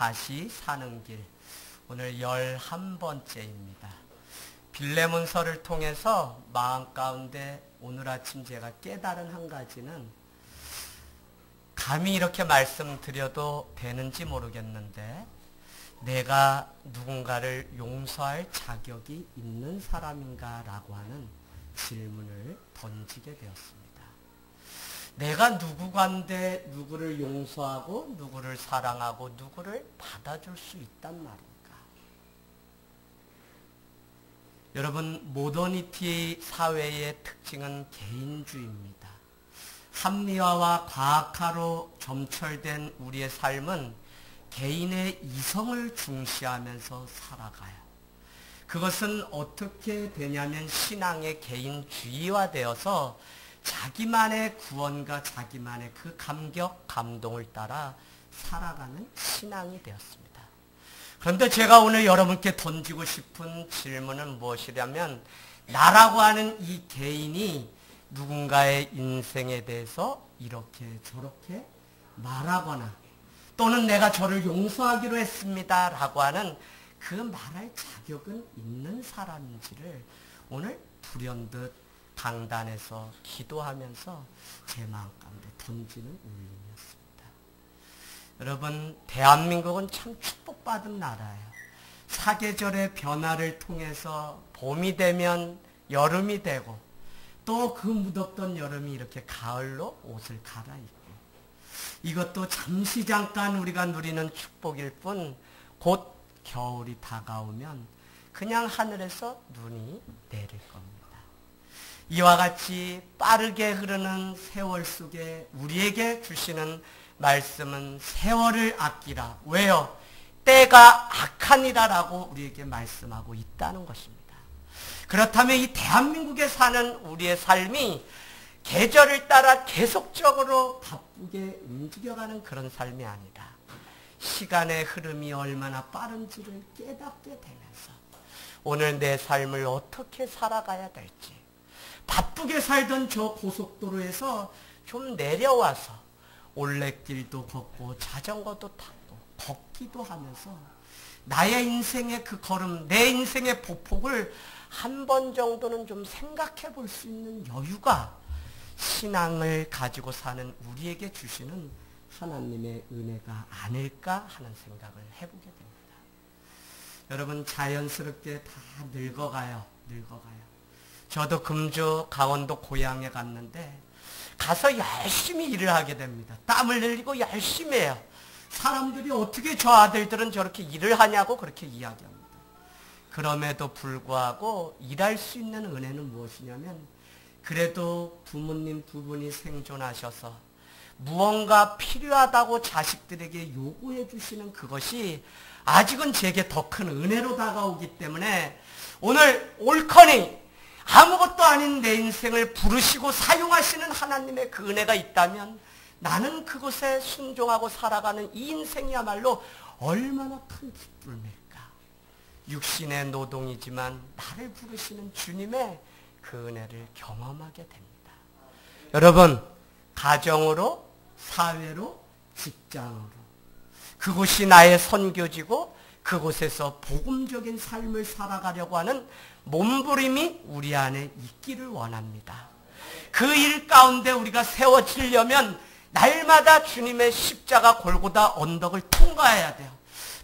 다시 사는 길, 오늘 11번째입니다. 빌레몬서를 통해서 마음 가운데 오늘 아침 제가 깨달은 한 가지는, 감히 이렇게 말씀드려도 되는지 모르겠는데, 내가 누군가를 용서할 자격이 있는 사람인가 라고 하는 질문을 던지게 되었습니다. 내가 누구간데 누구를 용서하고 누구를 사랑하고 누구를 받아줄 수 있단 말인가? 여러분, 모더니티 사회의 특징은 개인주의입니다. 합리화와 과학화로 점철된 우리의 삶은 개인의 이성을 중시하면서 살아가요. 그것은 어떻게 되냐면 신앙의 개인주의화되어서 자기만의 구원과 자기만의 그 감격, 감동을 따라 살아가는 신앙이 되었습니다. 그런데 제가 오늘 여러분께 던지고 싶은 질문은 무엇이냐면, 나라고 하는 이 개인이 누군가의 인생에 대해서 이렇게 저렇게 말하거나 또는 내가 저를 용서하기로 했습니다 라고 하는 그 말할 자격은 있는 사람인지를 오늘 불현듯 강단에서 기도하면서 제 마음 가운데 던지는 울림이었습니다. 여러분, 대한민국은 참 축복받은 나라예요. 사계절의 변화를 통해서 봄이 되면 여름이 되고, 또 그 무덥던 여름이 이렇게 가을로 옷을 갈아입고, 이것도 잠시 잠깐 우리가 누리는 축복일 뿐, 곧 겨울이 다가오면 그냥 하늘에서 눈이 내릴 겁니다. 이와 같이 빠르게 흐르는 세월 속에 우리에게 주시는 말씀은 세월을 아끼라. 왜요? 때가 악하니라라고 우리에게 말씀하고 있다는 것입니다. 그렇다면 이 대한민국에 사는 우리의 삶이 계절을 따라 계속적으로 바쁘게 움직여가는 그런 삶이 아니라 시간의 흐름이 얼마나 빠른지를 깨닫게 되면서 오늘 내 삶을 어떻게 살아가야 될지, 바쁘게 살던 저 고속도로에서 좀 내려와서 올레길도 걷고 자전거도 타고 걷기도 하면서 나의 인생의 그 걸음, 내 인생의 보폭을 한 번 정도는 좀 생각해 볼 수 있는 여유가 신앙을 가지고 사는 우리에게 주시는 하나님의 은혜가 아닐까 하는 생각을 해보게 됩니다. 여러분, 자연스럽게 다 늙어가요. 저도 금주 강원도 고향에 갔는데 가서 열심히 일을 하게 됩니다. 땀을 흘리고 열심히 해요. 사람들이 어떻게 저 아들들은 저렇게 일을 하냐고 그렇게 이야기합니다. 그럼에도 불구하고 일할 수 있는 은혜는 무엇이냐면, 그래도 부모님 두 분이 생존하셔서 무언가 필요하다고 자식들에게 요구해 주시는 그것이 아직은 제게 더 큰 은혜로 다가오기 때문에, 오늘 옳거니 아무것도 아닌 내 인생을 부르시고 사용하시는 하나님의 그 은혜가 있다면 나는 그곳에 순종하고 살아가는 이 인생이야말로 얼마나 큰 기쁨일까. 육신의 노동이지만 나를 부르시는 주님의 그 은혜를 경험하게 됩니다. 여러분, 가정으로, 사회로, 직장으로, 그곳이 나의 선교지고 그곳에서 복음적인 삶을 살아가려고 하는 몸부림이 우리 안에 있기를 원합니다. 그 일 가운데 우리가 세워지려면 날마다 주님의 십자가 골고다 언덕을 통과해야 돼요.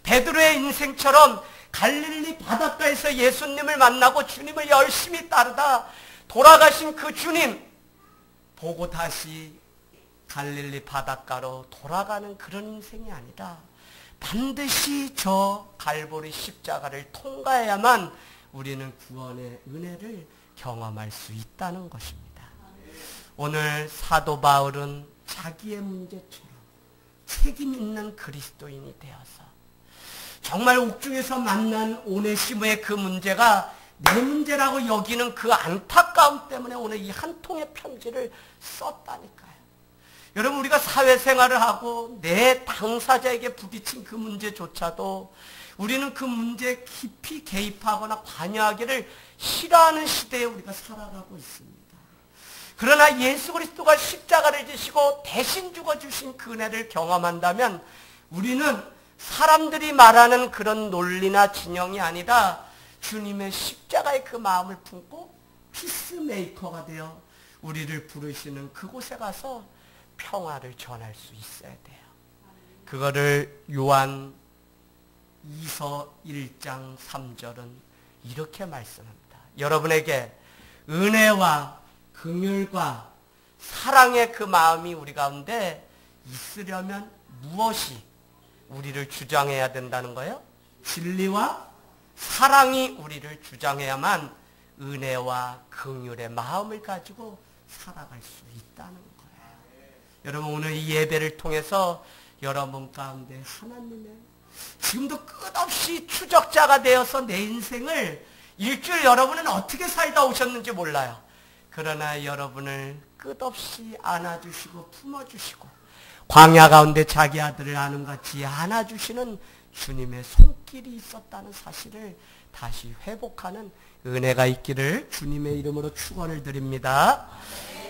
베드로의 인생처럼 갈릴리 바닷가에서 예수님을 만나고 주님을 열심히 따르다 돌아가신 그 주님 보고 다시 갈릴리 바닷가로 돌아가는 그런 인생이 아니라 반드시 저 갈보리 십자가를 통과해야만 우리는 구원의 은혜를 경험할 수 있다는 것입니다. 오늘 사도 바울은 자기의 문제처럼 책임 있는 그리스도인이 되어서 정말 옥중에서 만난 오네시모의 그 문제가 내 문제라고 여기는 그 안타까움 때문에 오늘 이 한 통의 편지를 썼다니까요. 여러분, 우리가 사회생활을 하고 내 당사자에게 부딪힌 그 문제조차도 우리는 그 문제에 깊이 개입하거나 관여하기를 싫어하는 시대에 우리가 살아가고 있습니다. 그러나 예수 그리스도가 십자가를 지시고 대신 죽어주신 그 은혜를 경험한다면 우리는 사람들이 말하는 그런 논리나 진영이 아니라 주님의 십자가의 그 마음을 품고 피스메이커가 되어 우리를 부르시는 그곳에 가서 평화를 전할 수 있어야 돼요. 그거를 요한 2서 1장 3절은 이렇게 말씀합니다. 여러분에게 은혜와 긍휼과 사랑의 그 마음이 우리 가운데 있으려면 무엇이 우리를 주장해야 된다는 거예요? 진리와 사랑이 우리를 주장해야만 은혜와 긍휼의 마음을 가지고 살아갈 수 있다는 거예요. 여러분, 오늘 이 예배를 통해서 여러분 가운데 하나님의 지금도 끝없이 추적자가 되어서 내 인생을 일주일 여러분은 어떻게 살다 오셨는지 몰라요. 그러나 여러분을 끝없이 안아주시고 품어주시고 광야 가운데 자기 아들을 아는같이 안아주시는 주님의 손길이 있었다는 사실을 다시 회복하는 은혜가 있기를 주님의 이름으로 축원을 드립니다.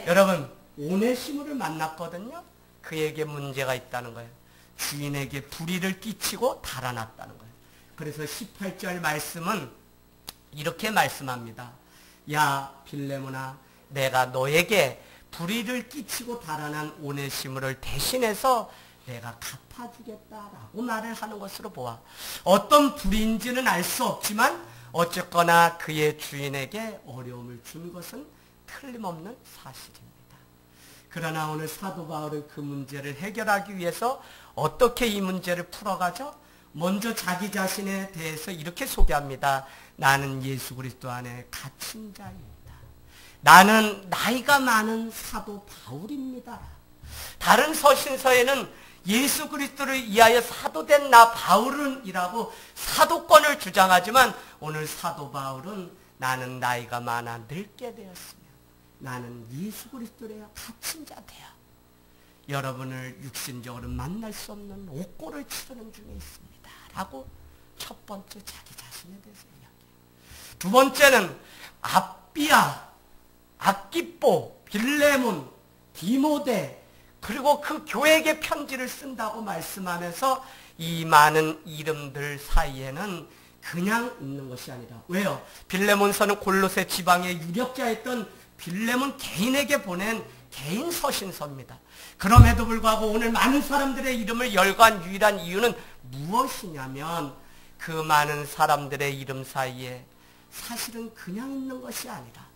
여러분, 오네시모를 만났거든요. 그에게 문제가 있다는 거예요. 주인에게 불의를 끼치고 달아났다는 거예요. 그래서 18절 말씀은 이렇게 말씀합니다. 야 빌레몬아, 내가 너에게 불의를 끼치고 달아난 오네시모를 대신해서 내가 갚아주겠다라고 말을 하는 것으로 보아 어떤 불의인지는 알 수 없지만 어쨌거나 그의 주인에게 어려움을 준 것은 틀림없는 사실입니다. 그러나 오늘 사도 바울은 그 문제를 해결하기 위해서 어떻게 이 문제를 풀어가죠? 먼저 자기 자신에 대해서 이렇게 소개합니다. 나는 예수 그리스도 안에 갇힌 자입니다. 나는 나이가 많은 사도 바울입니다. 다른 서신서에는 예수 그리스도를 위하여 사도된 나 바울은 이라고 사도권을 주장하지만 오늘 사도 바울은 나는 나이가 많아 늙게 되었으며 나는 예수 그리스도에 갇힌 자되어 여러분을 육신적으로 만날 수 없는 옥고를 치르는 중에 있습니다. 라고 첫 번째 자기 자신에 대해서 이야기해요. 두 번째는 아삐아, 아키뽀, 빌레몬, 디모데 그리고 그 교회에게 편지를 쓴다고 말씀하면서 이 많은 이름들 사이에는 그냥 있는 것이 아니라 왜요? 빌레몬서는 골로새 지방의 유력자였던 빌레몬 개인에게 보낸 개인 서신서입니다. 그럼에도 불구하고 오늘 많은 사람들의 이름을 열거한 유일한 이유는 무엇이냐면 그 많은 사람들의 이름 사이에 사실은 그냥 있는 것이 아니라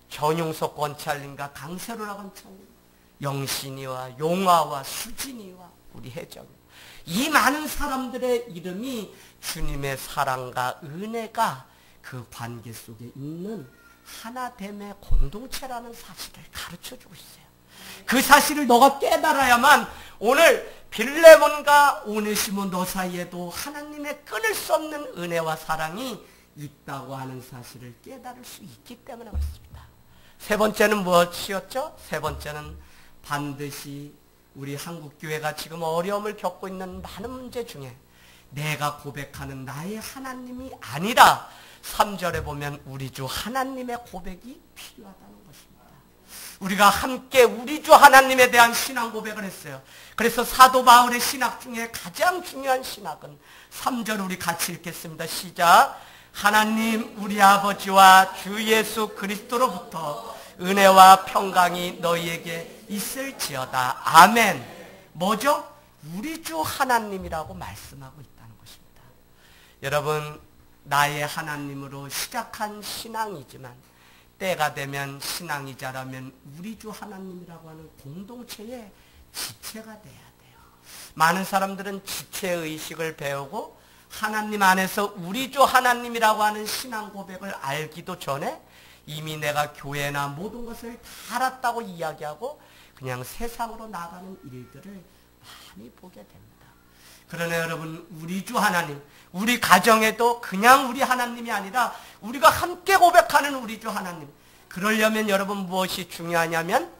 전용석 권찰님과 강세로라 권찰님, 영신이와 용화와 수진이와 우리 혜정 이 많은 사람들의 이름이 주님의 사랑과 은혜가 그 관계 속에 있는 하나됨의 공동체라는 사실을 가르쳐주고 있어요. 그 사실을 너가 깨달아야만 오늘 빌레몬과 오네시모 너 사이에도 하나님의 끊을 수 없는 은혜와 사랑이 있다고 하는 사실을 깨달을 수 있기 때문에 그렇습니다. 세 번째는 무엇이었죠? 세 번째는 반드시 우리 한국교회가 지금 어려움을 겪고 있는 많은 문제 중에 내가 고백하는 나의 하나님이 아니라 3절에 보면 우리 주 하나님의 고백이 필요하다는 것입니다. 우리가 함께 우리 주 하나님에 대한 신앙 고백을 했어요. 그래서 사도 바울의 신학 중에 가장 중요한 신학은 3절 우리 같이 읽겠습니다. 시작. 하나님 우리 아버지와 주 예수 그리스도로부터 은혜와 평강이 너희에게 있을지어다. 아멘. 뭐죠? 우리 주 하나님이라고 말씀하고 있다는 것입니다. 여러분, 나의 하나님으로 시작한 신앙이지만 때가 되면 신앙이 자라면 우리 주 하나님이라고 하는 공동체의 지체가 돼야 돼요. 많은 사람들은 지체의식을 배우고 하나님 안에서 우리 주 하나님이라고 하는 신앙 고백을 알기도 전에 이미 내가 교회나 모든 것을 다 알았다고 이야기하고 그냥 세상으로 나가는 일들을 많이 보게 됩니다. 그러나 여러분, 우리 주 하나님, 우리 가정에도 그냥 우리 하나님이 아니라 우리가 함께 고백하는 우리 주 하나님. 그러려면 여러분 무엇이 중요하냐면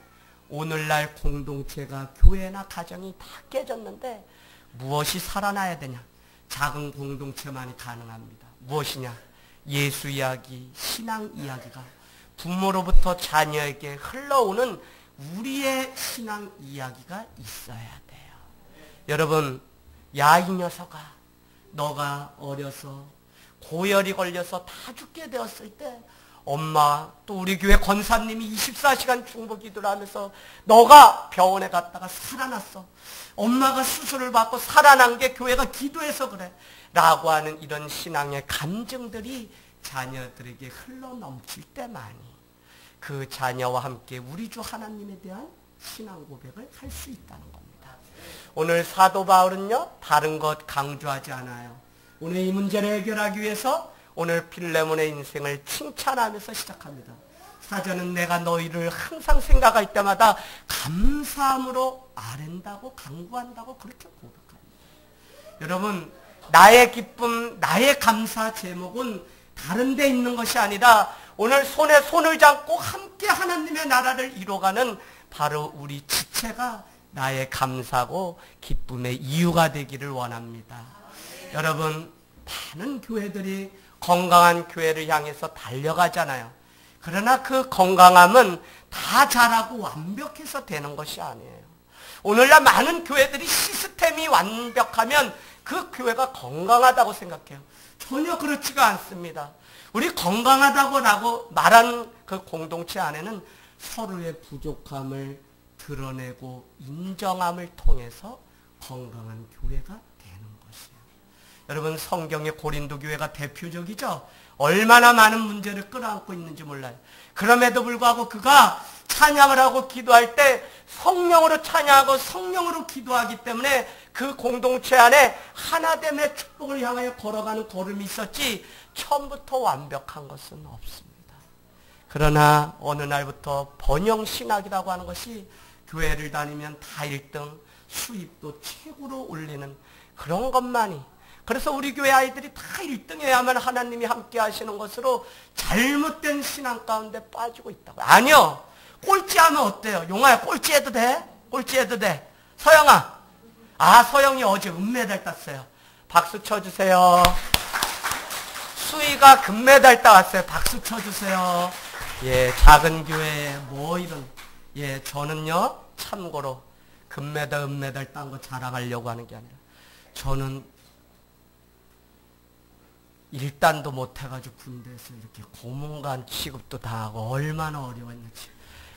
오늘날 공동체가 교회나 가정이 다 깨졌는데 무엇이 살아나야 되냐? 작은 공동체만이 가능합니다. 무엇이냐? 예수 이야기, 신앙 이야기가 부모로부터 자녀에게 흘러오는 우리의 신앙 이야기가 있어야 돼요. 여러분, 야, 이 녀석아, 너가 어려서 고열이 걸려서 다 죽게 되었을 때 엄마 또 우리 교회 권사님이 24시간 중보 기도를 하면서 너가 병원에 갔다가 살아났어. 엄마가 수술을 받고 살아난 게 교회가 기도해서 그래. 라고 하는 이런 신앙의 감정들이 자녀들에게 흘러넘칠 때만이 그 자녀와 함께 우리 주 하나님에 대한 신앙 고백을 할 수 있다는 겁니다. 오늘 사도 바울은요, 다른 것 강조하지 않아요. 오늘 이 문제를 해결하기 위해서 오늘 빌레몬의 인생을 칭찬하면서 시작합니다. 사전은 내가 너희를 항상 생각할 때마다 감사함으로 아랜다고 강구한다고 그렇게 고백합니다. 여러분, 나의 기쁨, 나의 감사 제목은 다른 데 있는 것이 아니라 오늘 손에 손을 잡고 함께 하나님의 나라를 이뤄가는 바로 우리 지체가 나의 감사고 기쁨의 이유가 되기를 원합니다. 여러분, 많은 교회들이 건강한 교회를 향해서 달려가잖아요. 그러나 그 건강함은 다 잘하고 완벽해서 되는 것이 아니에요. 오늘날 많은 교회들이 시스템이 완벽하면 그 교회가 건강하다고 생각해요. 전혀 그렇지가 않습니다. 우리 건강하다고 말하는 그 공동체 안에는 서로의 부족함을 드러내고 인정함을 통해서 건강한 교회가 되는 것이에요. 여러분, 성경의 고린도 교회가 대표적이죠. 얼마나 많은 문제를 끌어안고 있는지 몰라요. 그럼에도 불구하고 그가 찬양을 하고 기도할 때 성령으로 찬양하고 성령으로 기도하기 때문에 그 공동체 안에 하나됨의 축복을 향하여 걸어가는 걸음이 있었지 처음부터 완벽한 것은 없습니다. 그러나 어느 날부터 번영신학이라고 하는 것이 교회를 다니면 다 1등, 수입도 최고로 올리는 그런 것만이, 그래서 우리 교회 아이들이 다 1등 해야만 하나님이 함께 하시는 것으로 잘못된 신앙 가운데 빠지고 있다고. 아니요. 꼴찌하면 어때요? 용아야, 꼴찌해도 돼? 꼴찌해도 돼. 서영아. 아, 서영이 어제 은메달 땄어요. 박수 쳐주세요. 수희가 금메달 따왔어요. 박수 쳐주세요. 예, 작은 교회에 뭐 이런. 예, 저는요, 참고로 금메달, 은메달 딴 거 자랑하려고 하는 게 아니라 저는 일단도 못해가지고 군대에서 이렇게 고문관 취급도 다 하고 얼마나 어려웠는지.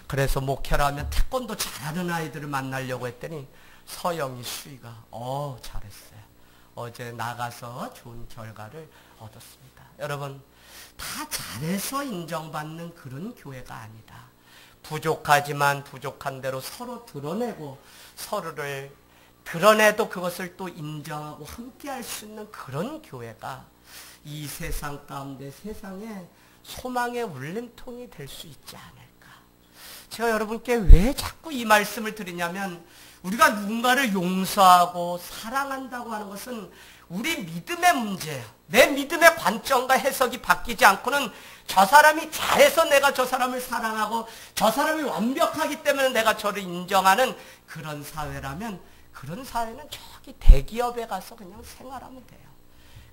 그래서 목회를 하면 태권도 잘하는 아이들을 만나려고 했더니 서영이, 수희가 잘했어요. 어제 나가서 좋은 결과를 얻었습니다. 여러분, 다 잘해서 인정받는 그런 교회가 아니다. 부족하지만 부족한 대로 서로 드러내고 서로를 드러내도 그것을 또 인정하고 함께 할 수 있는 그런 교회가 이 세상 가운데 세상에 소망의 울림통이 될 수 있지 않을까. 제가 여러분께 왜 자꾸 이 말씀을 드리냐면 우리가 누군가를 용서하고 사랑한다고 하는 것은 우리 믿음의 문제예요. 내 믿음의 관점과 해석이 바뀌지 않고는 저 사람이 잘해서 내가 저 사람을 사랑하고 저 사람이 완벽하기 때문에 내가 저를 인정하는 그런 사회라면 그런 사회는 저기 대기업에 가서 그냥 생활하면 돼요.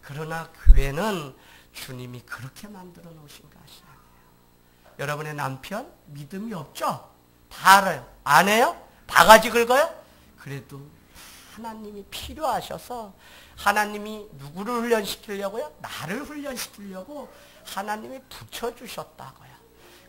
그러나 교회는 주님이 그렇게 만들어 놓으신 것이 아니에요. 여러분의 남편 믿음이 없죠? 다 알아요. 안 해요? 바가지 긁어요? 그래도 하나님이 필요하셔서 하나님이 누구를 훈련시키려고요? 나를 훈련시키려고 하나님이 붙여주셨다고요.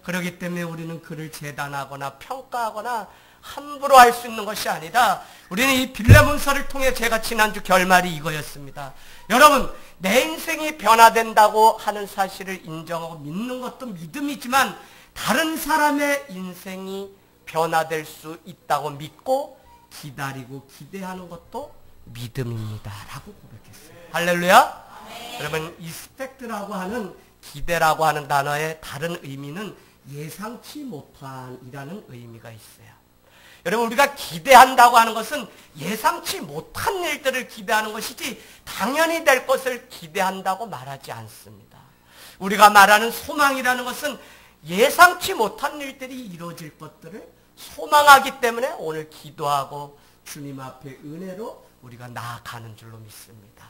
그렇기 때문에 우리는 그를 재단하거나 평가하거나 함부로 할 수 있는 것이 아니라 우리는 이 빌레몬서를 통해 제가 지난주 결말이 이거였습니다. 여러분, 내 인생이 변화된다고 하는 사실을 인정하고 믿는 것도 믿음이지만 다른 사람의 인생이 변화될 수 있다고 믿고 기다리고 기대하는 것도 믿음입니다. 라고 고백했어요. 할렐루야? 네. 여러분, expect라고 하는 기대라고 하는 단어의 다른 의미는 예상치 못한이라는 의미가 있어요. 여러분, 우리가 기대한다고 하는 것은 예상치 못한 일들을 기대하는 것이지 당연히 될 것을 기대한다고 말하지 않습니다. 우리가 말하는 소망이라는 것은 예상치 못한 일들이 이루어질 것들을 소망하기 때문에 오늘 기도하고 주님 앞에 은혜로 우리가 나아가는 줄로 믿습니다.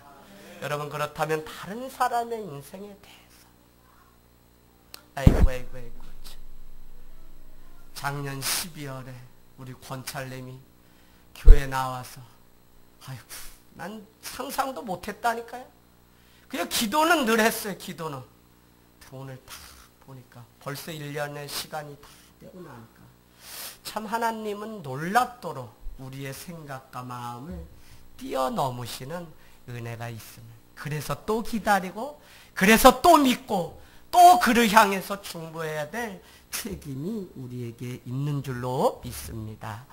여러분, 그렇다면 다른 사람의 인생에 대해서 아이고 작년 12월에 우리 권찰님이 교회 나와서 아이고 난 상상도 못했다니까요. 그냥 기도는 늘 했어요. 기도는. 오늘 다 보니까 벌써 1년의 시간이 다 되고 나니까 참 하나님은 놀랍도록 우리의 생각과 마음을 뛰어넘으시는 은혜가 있음을, 그래서 또 기다리고, 그래서 또 믿고, 또 그를 향해서 중보해야 될 책임이 우리에게 있는 줄로 믿습니다.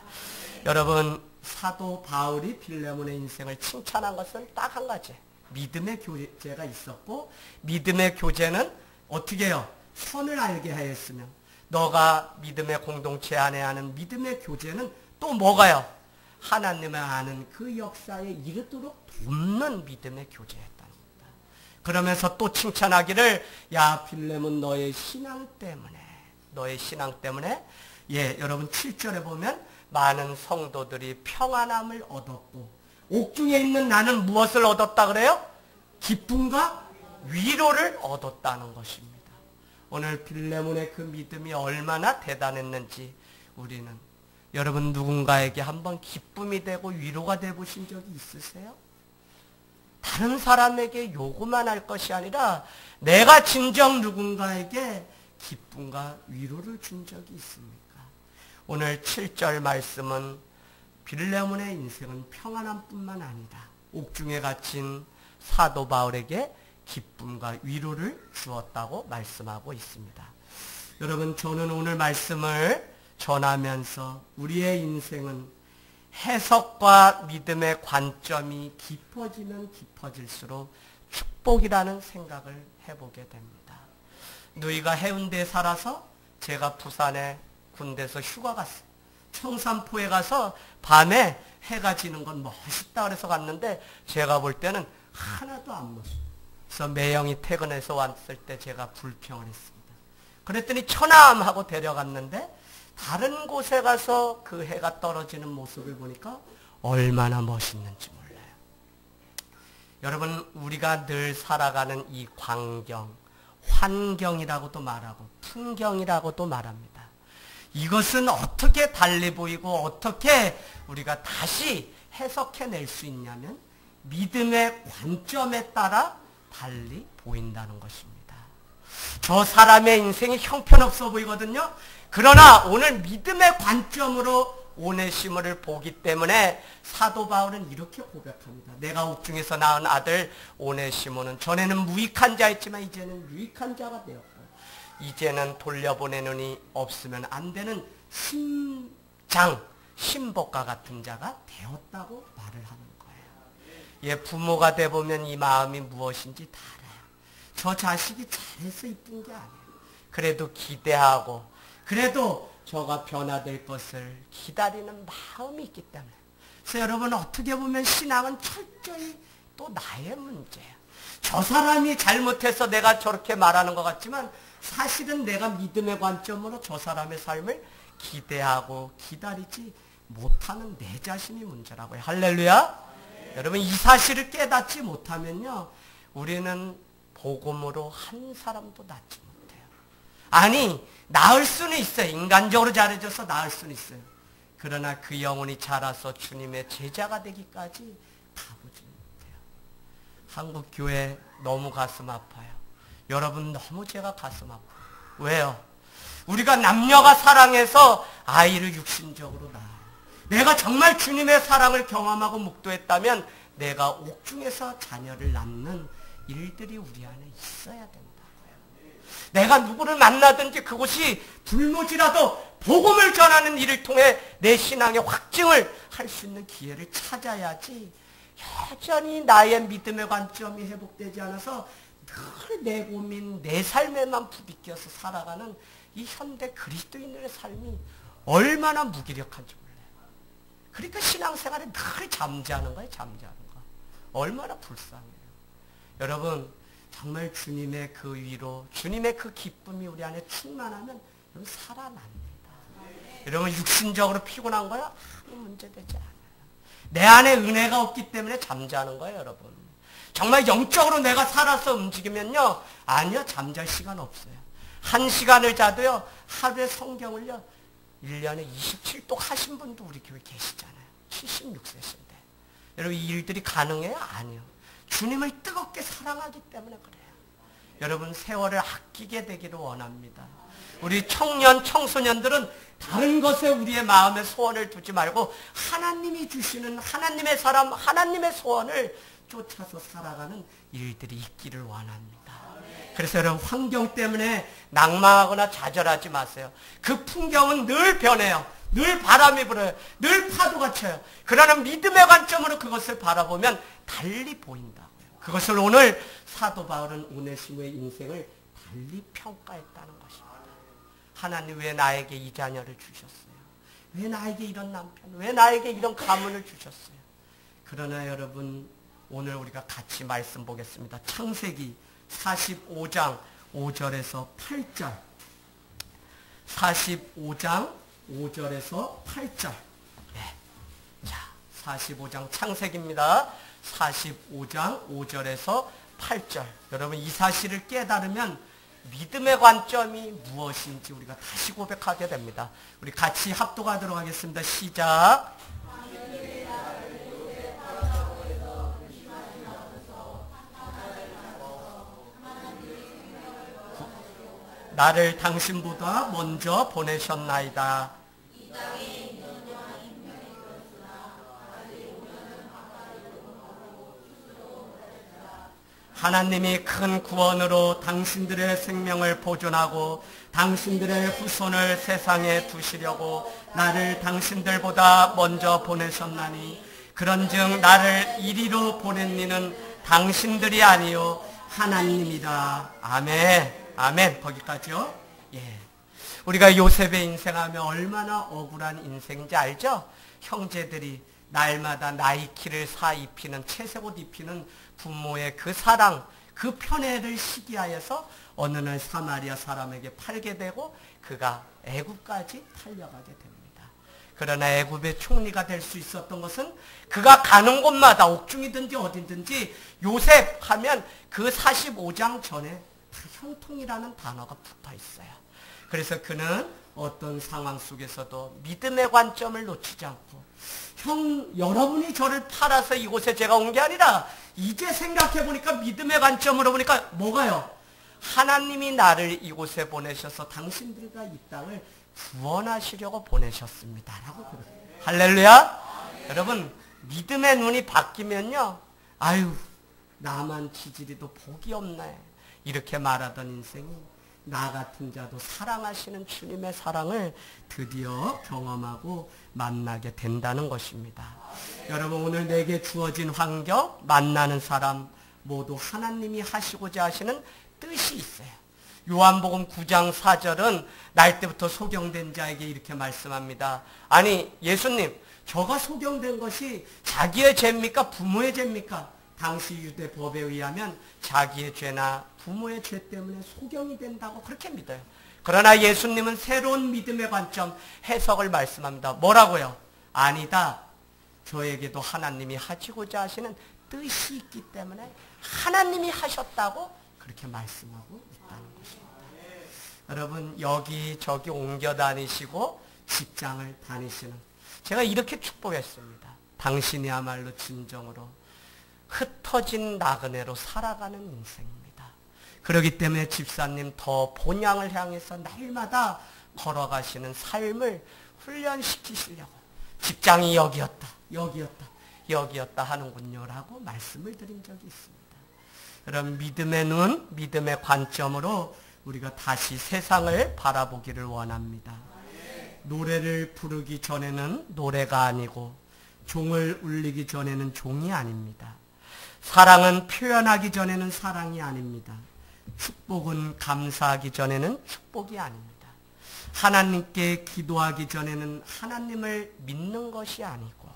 여러분, 사도 바울이 빌레몬의 인생을 칭찬한 것은 딱 한 가지, 믿음의 교제가 있었고, 믿음의 교제는 어떻게 해요? 선을 알게 하였으며, 너가 믿음의 공동체 안에 하는 믿음의 교제는 또 뭐가요? 하나님을 아는 그 역사에 이르도록 돕는 믿음의 교제였다는 겁니다. 그러면서 또 칭찬하기를, 야 빌레몬, 너의 신앙 때문에 예, 여러분 7절에 보면 많은 성도들이 평안함을 얻었고, 옥중에 있는 나는 무엇을 얻었다 그래요? 기쁨과 위로를 얻었다는 것입니다. 오늘 빌레몬의 그 믿음이 얼마나 대단했는지 우리는, 여러분 누군가에게 한번 기쁨이 되고 위로가 돼 보신 적이 있으세요? 다른 사람에게 요구만 할 것이 아니라 내가 진정 누군가에게 기쁨과 위로를 준 적이 있습니까? 오늘 7절 말씀은 빌레몬의 인생은 평안함뿐만 아니다, 옥중에 갇힌 사도 바울에게 기쁨과 위로를 주었다고 말씀하고 있습니다. 여러분, 저는 오늘 말씀을 전하면서 우리의 인생은 해석과 믿음의 관점이 깊어지면 깊어질수록 축복이라는 생각을 해보게 됩니다. 누이가 해운대에 살아서 제가 부산에 군대에서 휴가 갔어요. 청산포에 가서 밤에 해가 지는 건 멋있다 그래서 갔는데 제가 볼 때는 하나도 안 멋있어요. 그래서 매형이 퇴근해서 왔을 때 제가 불평을 했습니다. 그랬더니 처남하고 데려갔는데 다른 곳에 가서 그 해가 떨어지는 모습을 보니까 얼마나 멋있는지 몰라요. 여러분, 우리가 늘 살아가는 이 광경, 환경이라고도 말하고 풍경이라고도 말합니다. 이것은 어떻게 달리 보이고 어떻게 우리가 다시 해석해낼 수 있냐면 믿음의 관점에 따라 달리 보인다는 것입니다. 저 사람의 인생이 형편없어 보이거든요. 그러나 오늘 믿음의 관점으로 오네시모를 보기 때문에 사도 바울은 이렇게 고백합니다. 내가 옥중에서 낳은 아들 오네시모는 전에는 무익한 자였지만 이제는 유익한 자가 되었고, 이제는 돌려보내느니 없으면 안 되는 신복과 같은 자가 되었다고 말을 하는 거예요. 예, 부모가 돼보면 이 마음이 무엇인지 다 알아요. 저 자식이 잘해서 이쁜 게 아니에요. 그래도 기대하고, 그래도 저가 변화될 것을 기다리는 마음이 있기 때문에. 그래서 여러분, 어떻게 보면 신앙은 철저히 또 나의 문제예요. 저 사람이 잘못해서 내가 저렇게 말하는 것 같지만 사실은 내가 믿음의 관점으로 저 사람의 삶을 기대하고 기다리지 못하는 내 자신이 문제라고요. 할렐루야. 여러분, 이 사실을 깨닫지 못하면요, 우리는 복음으로 한 사람도 낫지 못해요. 아니, 나을 수는 있어요. 인간적으로 잘해줘서 나을 수는 있어요. 그러나 그 영혼이 자라서 주님의 제자가 되기까지 가보지 못해요. 한국 교회 너무 가슴 아파요. 여러분, 너무 제가 가슴 아파요. 왜요? 우리가 남녀가 사랑해서 아이를 육신적으로 낳아요. 내가 정말 주님의 사랑을 경험하고 묵도했다면 내가 옥중에서 자녀를 낳는 일들이 우리 안에 있어야 된다고요. 내가 누구를 만나든지 그곳이 불모지라도 복음을 전하는 일을 통해 내 신앙의 확증을 할 수 있는 기회를 찾아야지, 여전히 나의 믿음의 관점이 회복되지 않아서 늘 내 고민, 내 삶에만 부비껴서 살아가는 이 현대 그리스도인들의 삶이 얼마나 무기력한지 몰라요. 그러니까 신앙생활에 늘 잠자는 거예요. 잠자는 거. 얼마나 불쌍해요. 여러분, 정말 주님의 그 위로, 주님의 그 기쁨이 우리 안에 충만하면 여러분 살아납니다. 여러분, 육신적으로 피곤한 거야? 아무 문제되지 않아요. 내 안에 은혜가 없기 때문에 잠자는 거예요, 여러분. 정말 영적으로 내가 살아서 움직이면요, 아니요, 잠잘 시간 없어요. 1시간을 자도요, 하루에 성경을요, 1년에 27독 하신 분도 우리 교회 계시잖아요. 76세신데. 여러분 이 일들이 가능해요? 아니요. 주님을 뜨겁게 사랑하기 때문에 그래요. 여러분 세월을 아끼게 되기를 원합니다. 우리 청년, 청소년들은 다른 것에 우리의 마음에 소원을 두지 말고 하나님이 주시는 하나님의 사람, 하나님의 소원을 쫓아서 살아가는 일들이 있기를 원합니다. 그래서 여러분 환경 때문에 낭망하거나 좌절하지 마세요. 그 풍경은 늘 변해요. 늘 바람이 불어요. 늘 파도가 쳐요. 그러나 믿음의 관점으로 그것을 바라보면 달리 보인다고요. 그것을 오늘 사도 바울은 오네시모의 인생을 달리 평가했다는 것입니다. 하나님 왜 나에게 이 자녀를 주셨어요? 왜 나에게 이런 남편? 왜 나에게 이런 가문을 주셨어요? 그러나 여러분 오늘 우리가 같이 말씀 보겠습니다. 창세기 45장 5절에서 8절 45장 5절에서 8절 네. 자, 45장 창세기입니다. 45장 5절에서 8절 여러분 이 사실을 깨달으면 믿음의 관점이 무엇인지 우리가 다시 고백하게 됩니다. 우리 같이 합독하도록 하겠습니다. 시작. 나를 당신보다 먼저 보내셨나이다. 하나님이 큰 구원으로 당신들의 생명을 보존하고 당신들의 후손을 세상에 두시려고 나를 당신들보다 먼저 보내셨나니 그런즉 나를 이리로 보낸 이는 당신들이 아니요 하나님이다. 아멘. 아멘. 거기까지요. 예. 우리가 요셉의 인생하면 얼마나 억울한 인생인지 알죠? 형제들이 날마다 나이키를 사 입히는 채색옷 입히는 부모의 그 사랑, 그 편애를 시기하여서 어느 날 사마리아 사람에게 팔게 되고 그가 애굽까지 탈려가게 됩니다. 그러나 애굽의 총리가 될 수 있었던 것은 그가 가는 곳마다 옥중이든지 어디든지 요셉 하면 그 45장 전에 형통이라는 단어가 붙어 있어요. 그래서 그는 어떤 상황 속에서도 믿음의 관점을 놓치지 않고 여러분이 저를 팔아서 이곳에 제가 온 게 아니라 이제 생각해보니까 믿음의 관점으로 보니까 뭐가요? 하나님이 나를 이곳에 보내셔서 당신들과 이 땅을 구원하시려고 보내셨습니다. 라고 그래요. 할렐루야. 여러분 믿음의 눈이 바뀌면요. 아유 나만 지지리도 복이 없네. 이렇게 말하던 인생이 나 같은 자도 사랑하시는 주님의 사랑을 드디어 경험하고 만나게 된다는 것입니다. 여러분 오늘 내게 주어진 환경, 만나는 사람 모두 하나님이 하시고자 하시는 뜻이 있어요. 요한복음 9장 4절은 날 때부터 소경된 자에게 이렇게 말씀합니다. 아니 예수님 저가 소경된 것이 자기의 죄입니까? 부모의 죄입니까? 당시 유대 법에 의하면 자기의 죄나 부모의 죄 때문에 소경이 된다고 그렇게 믿어요. 그러나 예수님은 새로운 믿음의 관점, 해석을 말씀합니다. 뭐라고요? 아니다. 저에게도 하나님이 하시고자 하시는 뜻이 있기 때문에 하나님이 하셨다고 그렇게 말씀하고 있다는 것입니다. 여러분 여기저기 옮겨 다니시고 직장을 다니시는 제가 이렇게 축복했습니다. 당신이야말로 진정으로 흩어진 나그네로 살아가는 인생입니다. 그렇기 때문에 집사님 더 본향을 향해서 날마다 걸어가시는 삶을 훈련시키시려고 직장이 여기였다, 여기였다, 여기였다 하는군요 라고 말씀을 드린 적이 있습니다. 그럼 믿음의 눈, 믿음의 관점으로 우리가 다시 세상을 바라보기를 원합니다. 노래를 부르기 전에는 노래가 아니고 종을 울리기 전에는 종이 아닙니다. 사랑은 표현하기 전에는 사랑이 아닙니다. 축복은 감사하기 전에는 축복이 아닙니다. 하나님께 기도하기 전에는 하나님을 믿는 것이 아니고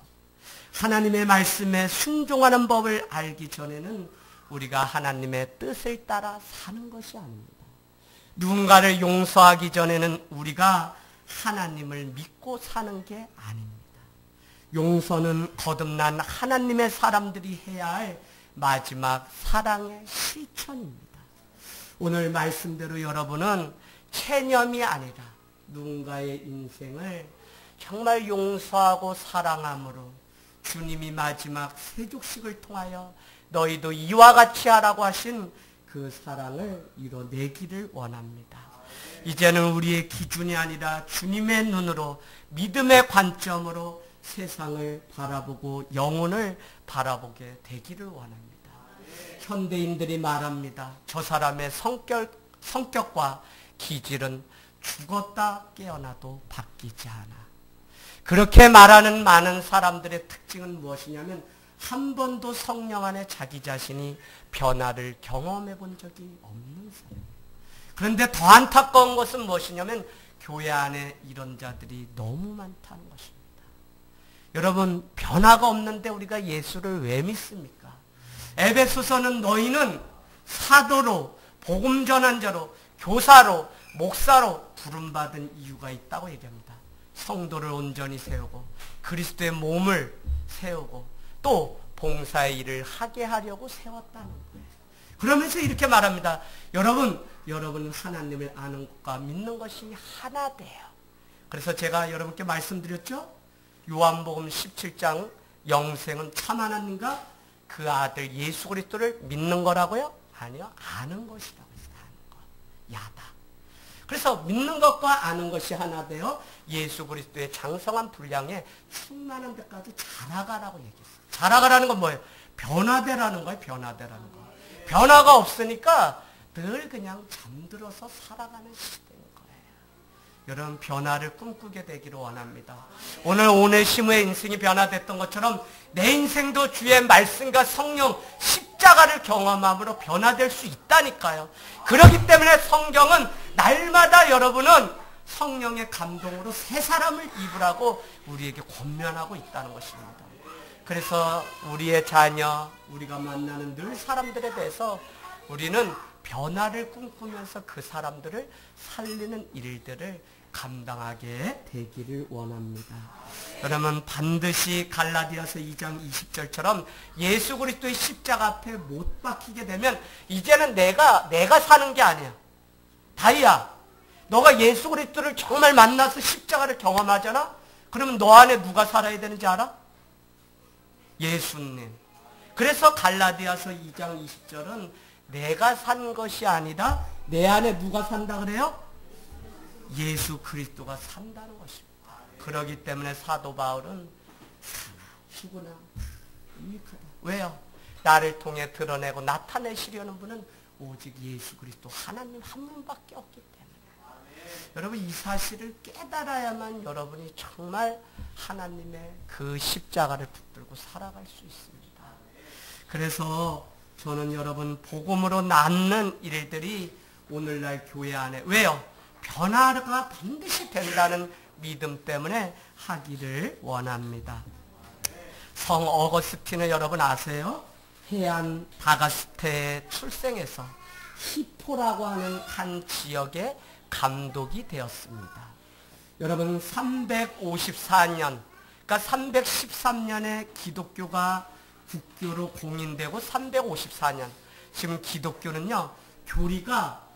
하나님의 말씀에 순종하는 법을 알기 전에는 우리가 하나님의 뜻을 따라 사는 것이 아닙니다. 누군가를 용서하기 전에는 우리가 하나님을 믿고 사는 게 아닙니다. 용서는 거듭난 하나님의 사람들이 해야 할 마지막 사랑의 실천입니다. 오늘 말씀대로 여러분은 체념이 아니라 누군가의 인생을 정말 용서하고 사랑함으로 주님이 마지막 세족식을 통하여 너희도 이와 같이 하라고 하신 그 사랑을 이뤄내기를 원합니다. 이제는 우리의 기준이 아니라 주님의 눈으로 믿음의 관점으로 세상을 바라보고 영혼을 바라보게 되기를 원합니다. 현대인들이 말합니다. 저 사람의 성격과 기질은 죽었다 깨어나도 바뀌지 않아. 그렇게 말하는 많은 사람들의 특징은 무엇이냐면 한 번도 성령 안에 자기 자신이 변화를 경험해 본 적이 없는 사람이에요. 그런데 더 안타까운 것은 무엇이냐면 교회 안에 이런 자들이 너무 많다는 것입니다. 여러분, 변화가 없는데 우리가 예수를 왜 믿습니까? 에베소서는 너희는 사도로, 복음 전한 자로, 교사로, 목사로 부름받은 이유가 있다고 얘기합니다. 성도를 온전히 세우고 그리스도의 몸을 세우고 또 봉사의 일을 하게 하려고 세웠다는 거예요. 그러면서 이렇게 말합니다. 여러분은 하나님을 아는 것과 믿는 것이 하나 돼요. 그래서 제가 여러분께 말씀드렸죠? 요한복음 17장 영생은 참 하나님과 그 아들 예수 그리스도를 믿는 거라고요? 아니요. 아는 것이라고 했어요. 아는 것. 야다. 그래서 믿는 것과 아는 것이 하나 되어 예수 그리스도의 장성한 분량에 충만한 데까지 자라가라고 얘기했어요. 자라가라는 건 뭐예요? 변화되라는 거예요. 변화되라는 거. 변화가 없으니까 늘 그냥 잠들어서 살아가는 시대인 거예요. 여러분, 변화를 꿈꾸게 되기를 원합니다. 오늘 오네시모의 인생이 변화됐던 것처럼 내 인생도 주의 말씀과 성령 십자가를 경험함으로 변화될 수 있다니까요. 그렇기 때문에 성경은 날마다 여러분은 성령의 감동으로 새 사람을 입으라고 우리에게 권면하고 있다는 것입니다. 그래서 우리의 자녀, 우리가 만나는 늘 사람들에 대해서 우리는 변화를 꿈꾸면서 그 사람들을 살리는 일들을 감당하게 되기를 원합니다. 여러분, 반드시 갈라디아서 2장 20절처럼 예수 그리스도의 십자가 앞에 못 박히게 되면 이제는 내가 사는 게 아니야. 다이야, 너가 예수 그리스도를 정말 만나서 십자가를 경험하잖아? 그러면 너 안에 누가 살아야 되는지 알아? 예수님. 그래서 갈라디아서 2장 20절은 내가 산 것이 아니라 내 안에 누가 산다 그래요? 예수 그리스도가 산다는 것입니다. 그렇기 때문에 사도 바울은 죽으나 유익하다. 왜요? 나를 통해 드러내고 나타내시려는 분은 오직 예수 그리스도 하나님 한 분밖에 없기 때문에 여러분, 이 사실을 깨달아야만 여러분이 정말 하나님의 그 십자가를 붙들고 살아갈 수 있습니다. 그래서 저는 여러분, 복음으로 낳는 일들이 오늘날 교회 안에, 왜요? 변화가 반드시 된다는 믿음 때문에 하기를 원합니다. 성 어거스틴을 여러분 아세요? 해안 다가스테에 출생해서 히포라고 하는 한 지역의 감독이 되었습니다. 여러분, 354년, 그러니까 313년에 기독교가 국교로 공인되고 354년, 지금 기독교는요, 교리가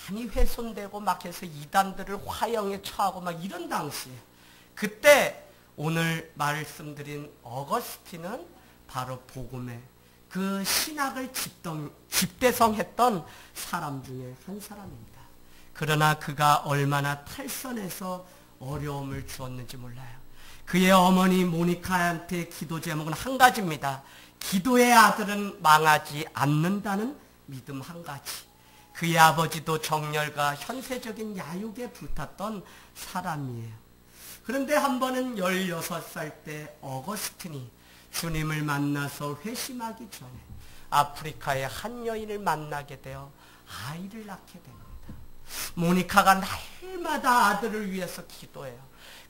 많이 훼손되고 막 해서 이단들을 화형에 처하고 막 이런 당시에, 그때 오늘 말씀드린 어거스틴은 바로 복음의 그 신학을 집대성했던 사람 중에 한 사람입니다. 그러나 그가 얼마나 탈선해서 어려움을 주었는지 몰라요. 그의 어머니 모니카한테 기도 제목은 한 가지입니다. 기도의 아들은 망하지 않는다는 믿음 한 가지. 그의 아버지도 정열과 현세적인 야욕에 불탔던 사람이에요. 그런데 한 번은 16살 때 어거스틴이 주님을 만나서 회심하기 전에 아프리카의 한 여인을 만나게 되어 아이를 낳게 됩니다. 모니카가 날마다 아들을 위해서 기도해요.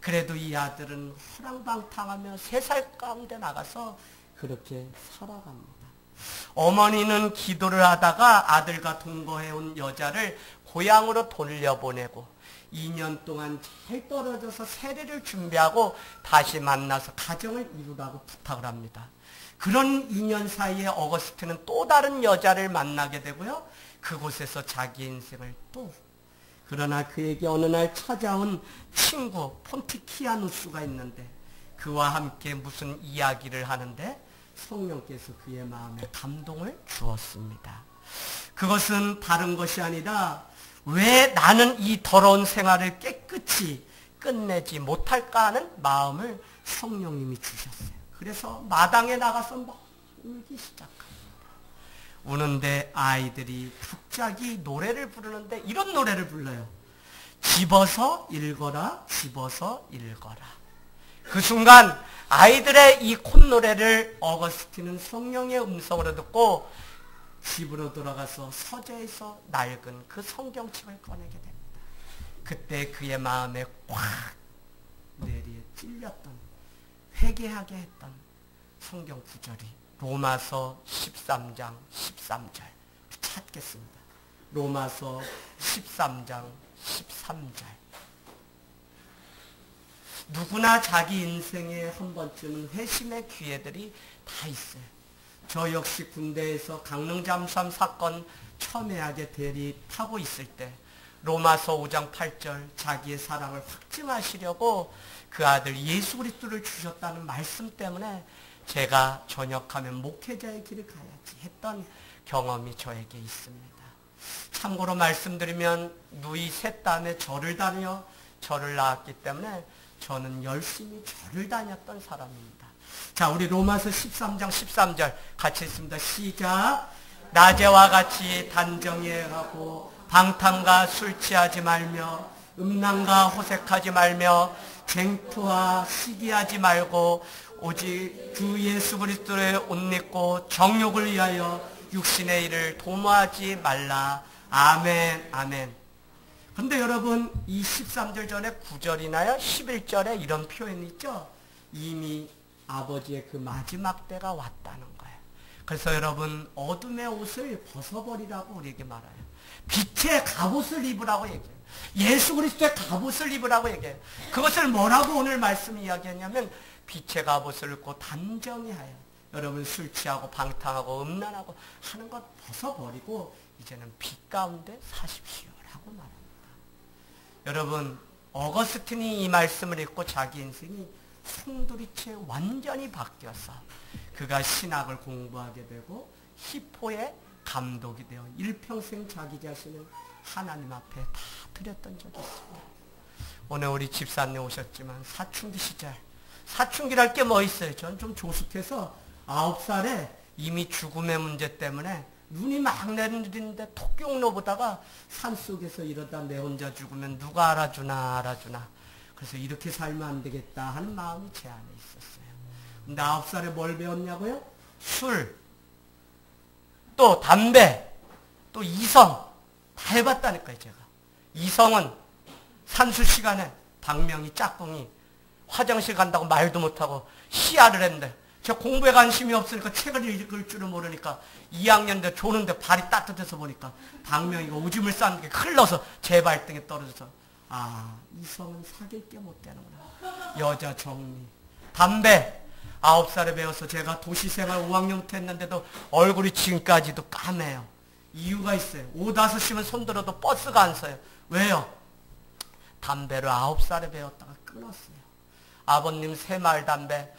그래도 이 아들은 허랑방탕하며 3살 가운데 나가서 그렇게 살아갑니다. 어머니는 기도를 하다가 아들과 동거해온 여자를 고향으로 돌려보내고 2년 동안 잘 떨어져서 세례를 준비하고 다시 만나서 가정을 이루라고 부탁을 합니다. 그런 2년 사이에 어거스틴은 또 다른 여자를 만나게 되고요. 그곳에서 자기 인생을 또, 그러나 그에게 어느 날 찾아온 친구 폰티키아누스가 있는데 그와 함께 무슨 이야기를 하는데 성령께서 그의 마음에 감동을 주었습니다. 그것은 다른 것이 아니라 왜 나는 이 더러운 생활을 깨끗이 끝내지 못할까 하는 마음을 성령님이 주셨어요. 그래서 마당에 나가서 막 울기 시작합니다. 우는데 아이들이 갑자기 노래를 부르는데 이런 노래를 불러요. 집어서 읽어라, 집어서 읽어라. 그 순간 아이들의 이 콧노래를 어거스틴은 성령의 음성으로 듣고 집으로 돌아가서 서재에서 낡은 그 성경책을 꺼내게 됩니다. 그때 그의 마음에 꽉 내리에 찔렸던, 회개하게 했던 성경 구절이 로마서 13장 13절 찾겠습니다. 로마서 13장 13절. 누구나 자기 인생에 한 번쯤은 회심의 기회들이 다 있어요. 저 역시 군대에서 강릉 잠수함 사건 첨예하게 대리 타고 있을 때 로마서 5장 8절 자기의 사랑을 확증하시려고 그 아들 예수 그리스도를 주셨다는 말씀 때문에 제가 전역하면 목회자의 길을 가야지 했던 경험이 저에게 있습니다. 참고로 말씀드리면 누이 셋 다음에 절을 다녀 절을 나왔기 때문에 저는 열심히 절을 다녔던 사람입니다. 자, 우리 로마서 13장 13절 같이 읽습니다. 시작. 낮에와 같이 단정해하고 방탕과 술 취하지 말며 음란과 호색하지 말며 쟁투와 시기하지 말고 오직 주 예수 그리스도의 옷 입고 정욕을 위하여 육신의 일을 도모하지 말라. 아멘, 아멘. 근데 여러분 이 13절 전에 9절이나요? 11절에 이런 표현이 있죠? 이미 아버지의 그 마지막 때가 왔다는 거예요. 그래서 여러분 어둠의 옷을 벗어버리라고 우리에게 말해요. 빛의 갑옷을 입으라고 얘기해요. 예수 그리스도의 갑옷을 입으라고 얘기해요. 그것을 뭐라고 오늘 말씀이 이야기했냐면 빛의 갑옷을 입고 단정히 하여 여러분 술 취하고 방탕하고 음란하고 하는 것 벗어버리고 이제는 빛 가운데 사십시오라고 말합니다. 여러분 어거스틴이 이 말씀을 읽고 자기 인생이 송두리째 완전히 바뀌어서 그가 신학을 공부하게 되고 히포의 감독이 되어 일평생 자기 자신을 하나님 앞에 다 드렸던 적이 있습니다. 오늘 우리 집사님 오셨지만 사춘기 시절 사춘기랄 게 뭐 있어요? 저는 좀 조숙해서 9살에 이미 죽음의 문제 때문에 눈이 막 내리는데 토끼옥로 보다가 산속에서 이러다 내 혼자 죽으면 누가 알아주나. 그래서 이렇게 살면 안 되겠다 하는 마음이 제 안에 있었어요. 근데 9살에 뭘 배웠냐고요? 술, 또 담배, 또 이성 다 해봤다니까요. 제가 이성은 산수 시간에 박명희 짝꿍이 화장실 간다고 말도 못하고 시야를 했는데 제가 공부에 관심이 없으니까 책을 읽을 줄은 모르니까 2학년 때 조는데 발이 따뜻해서 보니까 박명희가 오줌을 쌌는 게 흘러서 제 발등에 떨어져서 아, 이성은 사귈 게 못 되는구나. 여자 정리. 담배 9살에 배워서 제가 도시생활 5학년부터 했는데도 얼굴이 지금까지도 까매요. 이유가 있어요. 5, 5시면 손들어도 버스가 안 서요. 왜요? 담배를 9살에 배웠다가 끊었어요. 아버님 새마을 담배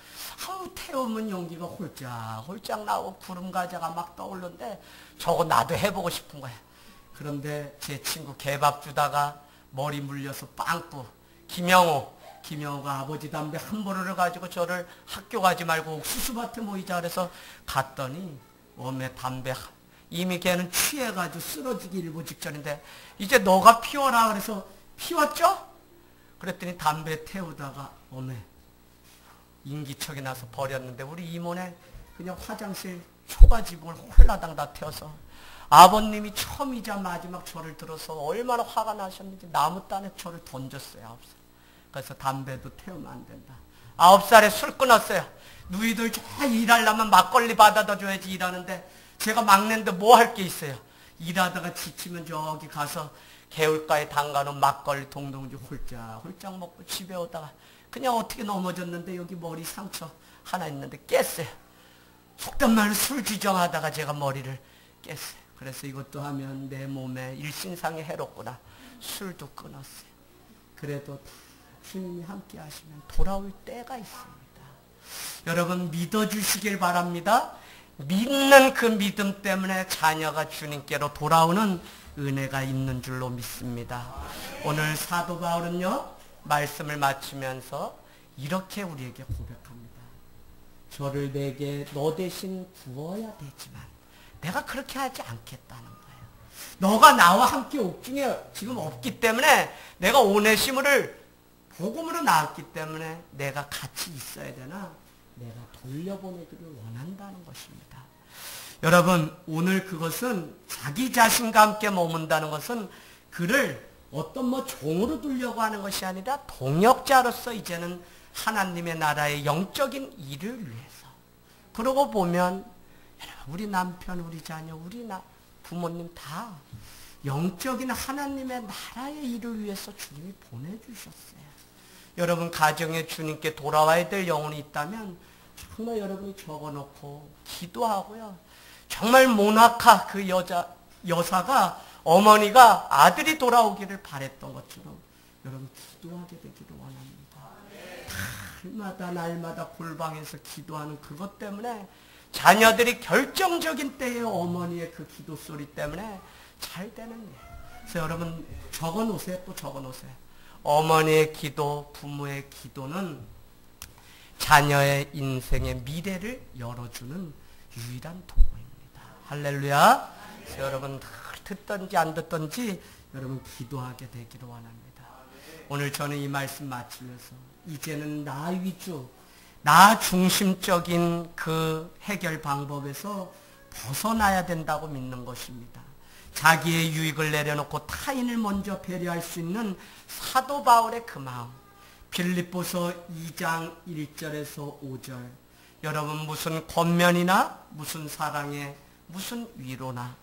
태우면 연기가 홀짝홀짝 나오고 구름 과자가 막 떠오르는데 저거 나도 해보고 싶은 거예요. 그런데 제 친구 개밥 주다가 머리 물려서 빵꾸 김영호가 아버지 담배 한 보루를 가지고 저를 학교 가지 말고 옥수수밭에 모이자 그래서 갔더니 몸에 담배 이미 걔는 취해가지고 쓰러지기 일보 직전인데 이제 너가 피워라 그래서 피웠죠? 그랬더니 담배 태우다가 어메 인기척이 나서 버렸는데 우리 이모네 그냥 화장실 초가집을 홀라당 다 태워서 아버님이 처음이자 마지막 저를 들어서 얼마나 화가 나셨는지 나무단에 저를 던졌어요. 9살. 그래서 담배도 태우면 안 된다. 9살에 술 끊었어요. 누이들 저 일하려면 막걸리 받아다 줘야지 일하는데 제가 막내인데 뭐 할 게 있어요. 일하다가 지치면 저기 가서 개울가에 담가놓은 막걸리 동동주 홀짝홀짝 먹고 집에 오다가 그냥 어떻게 넘어졌는데 여기 머리 상처 하나 있는데 깼어요. 속된 말로 술 지정하다가 제가 머리를 깼어요. 그래서 이것도 하면 내 몸에 일신상에 해롭구나. 술도 끊었어요. 그래도 주님이 함께 하시면 돌아올 때가 있습니다. 여러분 믿어주시길 바랍니다. 믿는 그 믿음 때문에 자녀가 주님께로 돌아오는 은혜가 있는 줄로 믿습니다. 오늘 사도 바울은요, 말씀을 마치면서 이렇게 우리에게 고백합니다. 저를 내게 너 대신 부어야 되지만 내가 그렇게 하지 않겠다는 거예요. 너가 나와 함께 옥중에 지금 없기 때문에 내가 오네시모를 복음으로 낳았기 때문에 내가 같이 있어야 되나? 내가 돌려보내기를 원한다는 것입니다. 여러분, 오늘 그것은 자기 자신과 함께 머문다는 것은 그를 어떤 종으로 두려고 하는 것이 아니라 동역자로서 이제는 하나님의 나라의 영적인 일을 위해서. 그러고 보면 우리 남편, 우리 자녀, 우리 부모님 다 영적인 하나님의 나라의 일을 위해서 주님이 보내주셨어요. 여러분 가정에 주님께 돌아와야 될 영혼이 있다면 정말 여러분이 적어놓고 기도하고요. 정말 모나카 그 여사가 어머니가 아들이 돌아오기를 바랬던 것처럼 여러분 기도하게 되기를 원합니다. 날마다 골방에서 기도하는 그것 때문에 자녀들이 결정적인 때에 어머니의 그 기도 소리 때문에 잘 되는 일. 그래서 여러분 적어놓으세요. 또 적어놓으세요. 어머니의 기도, 부모의 기도는 자녀의 인생의 미래를 열어주는 유일한 도구입니다. 할렐루야. 그래서 여러분 듣든지 안 듣든지 여러분 기도하게 되기를 원합니다. 오늘 저는 이 말씀 마치면서 이제는 나 위주, 나 중심적인 그 해결 방법에서 벗어나야 된다고 믿는 것입니다. 자기의 유익을 내려놓고 타인을 먼저 배려할 수 있는 사도 바울의 그 마음. 빌립보서 2장 1절에서 5절. 여러분 무슨 권면이나 무슨 사랑에 무슨 위로나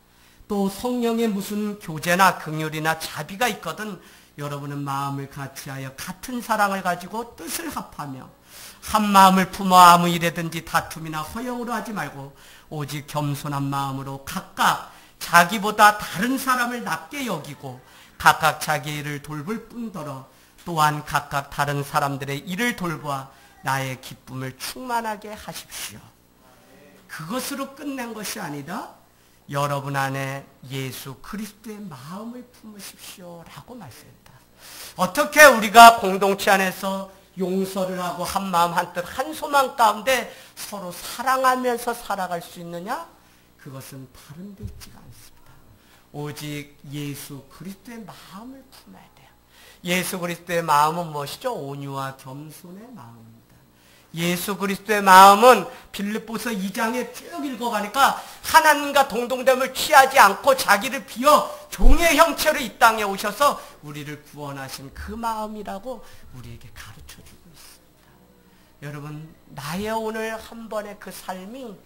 또 성령의 무슨 교제나 긍휼이나 자비가 있거든 여러분은 마음을 같이하여 같은 사랑을 가지고 뜻을 합하며 한 마음을 품어 아무 일에든지 다툼이나 허영으로 하지 말고 오직 겸손한 마음으로 각각 자기보다 다른 사람을 낮게 여기고 각각 자기 일을 돌볼 뿐더러 또한 각각 다른 사람들의 일을 돌보아 나의 기쁨을 충만하게 하십시오. 그것으로 끝낸 것이 아니라 여러분 안에 예수 그리스도의 마음을 품으십시오 라고 말씀합니다. 어떻게 우리가 공동체 안에서 용서를 하고 한 마음 한뜻 한 소망 가운데 서로 사랑하면서 살아갈 수 있느냐? 그것은 다른 데 있지가 않습니다. 오직 예수 그리스도의 마음을 품어야 돼요. 예수 그리스도의 마음은 무엇이죠? 온유와 겸손의 마음입니다. 예수 그리스도의 마음은 빌립보서 2장에 쭉 읽어가니까 하나님과 동등됨을 취하지 않고 자기를 비워 종의 형체로 이 땅에 오셔서 우리를 구원하신 그 마음이라고 우리에게 가르쳐주고 있습니다. 여러분 나의 오늘 한 번의 그 삶이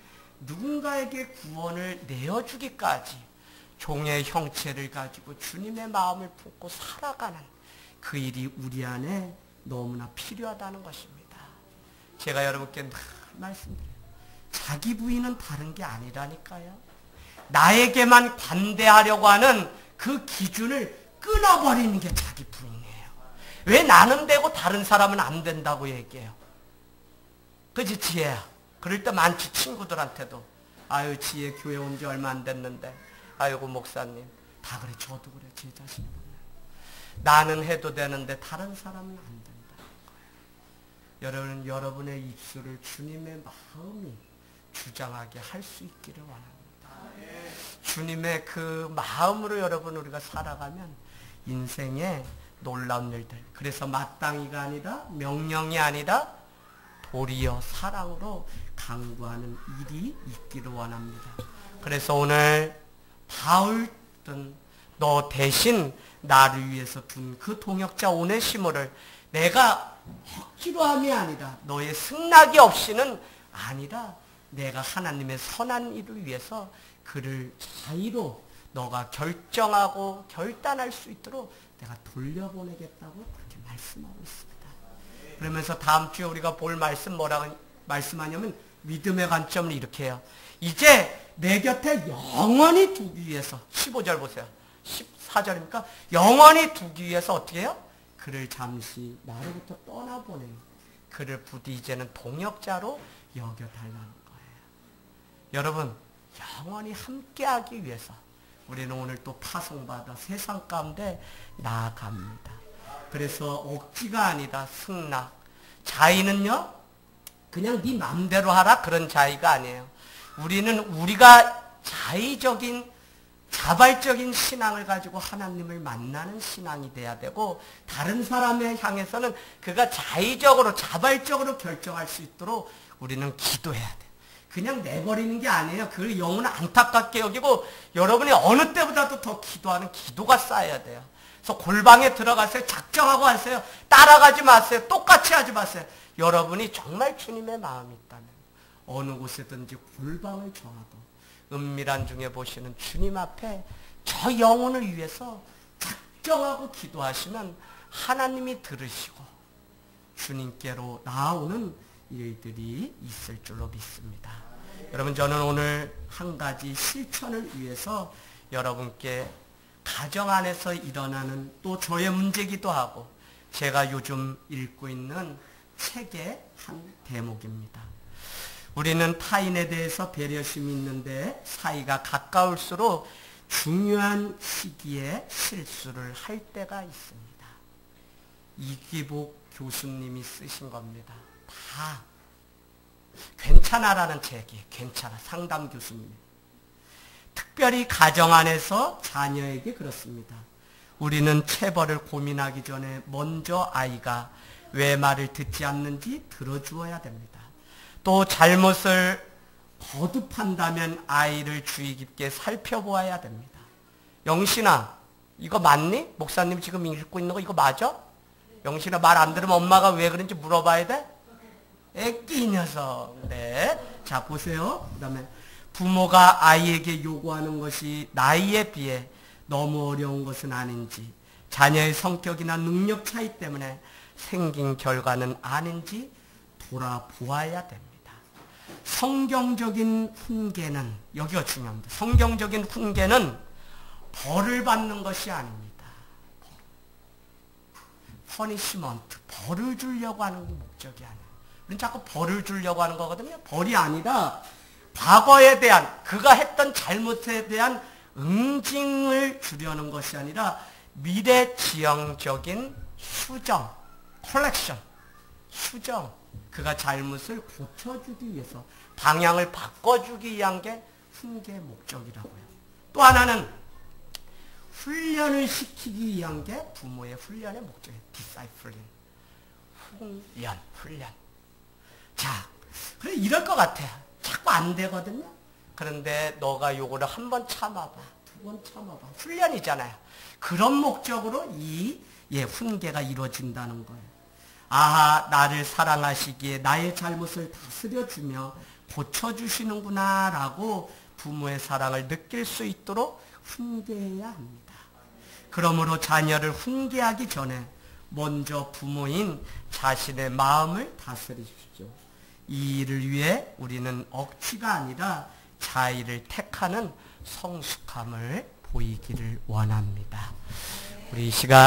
누군가에게 구원을 내어주기까지 종의 형체를 가지고 주님의 마음을 품고 살아가는 그 일이 우리 안에 너무나 필요하다는 것입니다. 제가 여러분께 늘 말씀드려요. 자기 부인은 다른 게 아니라니까요. 나에게만 관대하려고 하는 그 기준을 끊어버리는 게 자기 부인이에요. 왜 나는 되고 다른 사람은 안 된다고 얘기해요? 그지 지혜야. 그럴 때 많지 친구들한테도. 아유 지혜 교회 온 지 얼마 안 됐는데 아이고 목사님 다 그래 저도 그래 제 자신이 보면 나는 해도 되는데 다른 사람은 안 된다. 여러분, 여러분의 입술을 주님의 마음이 주장하게 할 수 있기를 원합니다. 주님의 그 마음으로 여러분 우리가 살아가면 인생에 놀라운 일들. 그래서 마땅히가 아니라 명령이 아니라 도리어 사랑으로 강구하는 일이 있기를 원합니다. 그래서 오늘 바울은 너 대신 나를 위해서 둔 그 동역자 오네시모를 내가 억지로 함이 아니라 너의 승낙이 없이는 아니라 내가 하나님의 선한 일을 위해서 그를 자의로 너가 결정하고 결단할 수 있도록 내가 돌려보내겠다고 그렇게 말씀하고 있습니다. 그러면서 다음 주에 우리가 볼 말씀 뭐라고 말씀하냐면 믿음의 관점을 이렇게 해요. 이제 내 곁에 영원히 두기 위해서 15절 보세요. 14절입니까? 영원히 두기 위해서 어떻게 해요? 그를 잠시 나로부터 떠나보내는, 그를 부디 이제는 동역자로 여겨달라는 거예요. 여러분, 영원히 함께하기 위해서 우리는 오늘 또 파송받아 세상 가운데 나아갑니다. 그래서 억지가 아니다, 승낙. 자의는요, 그냥 네 맘대로 하라, 그런 자의가 아니에요. 우리는 우리가 자발적인 신앙을 가지고 하나님을 만나는 신앙이 돼야 되고, 다른 사람에 향해서는 그가 자발적으로 결정할 수 있도록 우리는 기도해야 돼요. 그냥 내버리는 게 아니에요. 그걸 영혼을 안타깝게 여기고 여러분이 어느 때보다도 더 기도하는 기도가 쌓여야 돼요. 그래서 골방에 들어가세요. 작정하고 하세요. 따라가지 마세요. 똑같이 하지 마세요. 여러분이 정말 주님의 마음이 있다면 어느 곳에든지 골방을 정하고 은밀한 중에 보시는 주님 앞에 저 영혼을 위해서 작정하고 기도하시면 하나님이 들으시고 주님께로 나아오는 일들이 있을 줄로 믿습니다. 여러분, 저는 오늘 한 가지 실천을 위해서 여러분께 가정 안에서 일어나는, 또 저의 문제기도 하고 제가 요즘 읽고 있는 책의 한 대목입니다. 우리는 타인에 대해서 배려심이 있는데 사이가 가까울수록 중요한 시기에 실수를 할 때가 있습니다. 이기복 교수님이 쓰신 겁니다. 다 괜찮아라는 책이에요. 괜찮아. 상담 교수님. 특별히 가정 안에서 자녀에게 그렇습니다. 우리는 체벌을 고민하기 전에 먼저 아이가 왜 말을 듣지 않는지 들어주어야 됩니다. 또 잘못을 거듭한다면 아이를 주의 깊게 살펴보아야 됩니다. 영신아, 이거 맞니? 목사님 지금 읽고 있는 거 이거 맞아? 영신아, 말 안 들으면 엄마가 왜 그런지 물어봐야 돼? 애끼 녀석. 네. 자, 보세요. 그 다음에 부모가 아이에게 요구하는 것이 나이에 비해 너무 어려운 것은 아닌지, 자녀의 성격이나 능력 차이 때문에 생긴 결과는 아닌지 돌아보아야 됩니다. 성경적인 훈계는, 여기가 중요합니다. 성경적인 훈계는 벌을 받는 것이 아닙니다. 퍼니시먼트, 벌을 주려고 하는 게 목적이 아니에요. 우리는 자꾸 벌을 주려고 하는 거거든요. 벌이 아니라 과거에 대한, 그가 했던 잘못에 대한 응징을 주려는 것이 아니라 미래지향적인 수정, 컬렉션, 수정, 그가 잘못을 고쳐주기 위해서, 방향을 바꿔주기 위한 게 훈계의 목적이라고요. 또 하나는 훈련을 시키기 위한 게 부모의 훈련의 목적이에요. 디사이플링. 훈련. 자, 그래 이럴 것 같아요. 자꾸 안 되거든요. 그런데 너가 요거를 한 번 참아봐, 두 번 참아봐. 훈련이잖아요. 그런 목적으로 이 훈계가 이루어진다는 거예요. 아하, 나를 사랑하시기에 나의 잘못을 다스려주며 고쳐주시는구나 라고 부모의 사랑을 느낄 수 있도록 훈계해야 합니다. 그러므로 자녀를 훈계하기 전에 먼저 부모인 자신의 마음을 다스리십시오. 이 일을 위해 우리는 억지가 아니라 자의를 택하는 성숙함을 보이기를 원합니다. 우리 이 시간